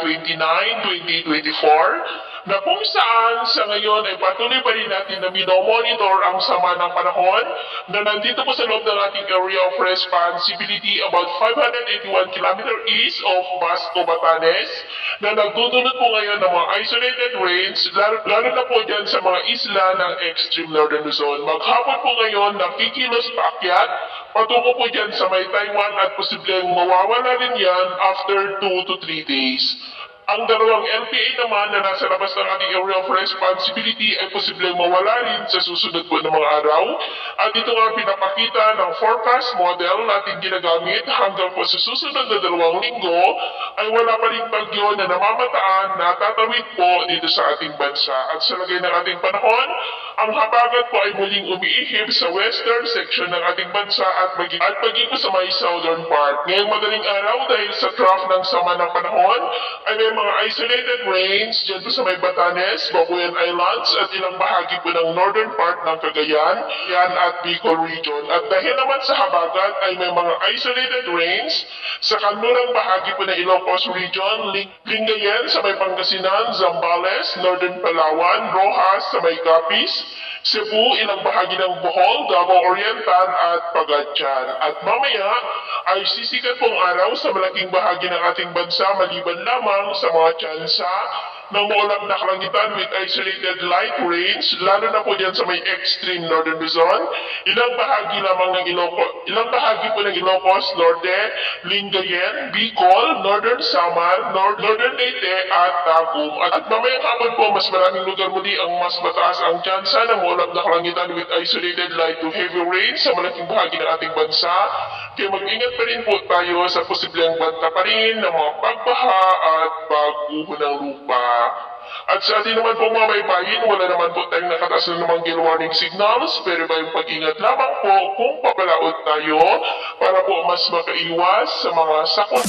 29, 2024 na kung saan sa ngayon ay patuloy pa rin natin na minomonitor ang sama ng panahon na nandito po sa loob ng ating area of responsibility about 581 km east of Basco, Batanes na nagdudulot po ngayon ng mga isolated rains lalo na po dyan sa mga isla ng extreme northern Luzon. Maghapon po ngayon nakikilos paakyat patungo po dyan sa may Taiwan at posibleng mawawala rin yan after 2 to 3 days. Ang dalawang LPA naman na nasa labas ng ating area of responsibility ay posibleng mawala rin sa susunod po ng mga araw. At ito nga pinapakita ng forecast model natin ginagamit hanggang po sa susunod na 2 linggo ay wala pa rin bagyo na namamataan na tatawid po dito sa ating bansa. At sa lagay ng ating panahon, ang habagat po ay muling umiihip sa western section ng ating bansa at maging po sa may southern part. Ngayong madaling araw dahil sa trough ng sama ng panahon ay may mga isolated rains dyan po sa may Batanes, Babuyan Islands at ilang bahagi po ng northern part ng Cagayan, yan at Bicol region. At dahil naman sa habagat ay may mga isolated rains sa kanlurang bahagi po ng Ilocos region, Lingayen sa may Pangasinan, Zambales, Northern Palawan, Rojas sa may Capiz, Cebu, ilang bahagi ng Bohol, Davao Oriental at Pagadian. At mamaya ay sisikat pong araw sa malaking bahagi ng ating bansa maliban lamang sa mga tsansa ng maulap na kalangitan with isolated light rains, lalo na po dyan sa may extreme northern Luzon, ilang bahagi po ng Ilocos Norte, Lingayen, Bicol, Northern Samar, Northern Leyte at Tagum. At mamayang hapon po, mas maraming lugar muli ang mas mataas ang tsansa ng maulap na kalangitan with isolated light to heavy rains sa malaking bahagi ng ating bansa. Kaya mag-ingat pa rin po tayo sa posibleng banta pa rin ng mga pagbaha at pagguho ng lupa. At sa atin naman po mga baybayin, wala naman po tayong nakataas na namang gale warning signals, pero ba yung pag-ingat lamang po kung papalaot tayo para po mas makaiwas sa mga sakot.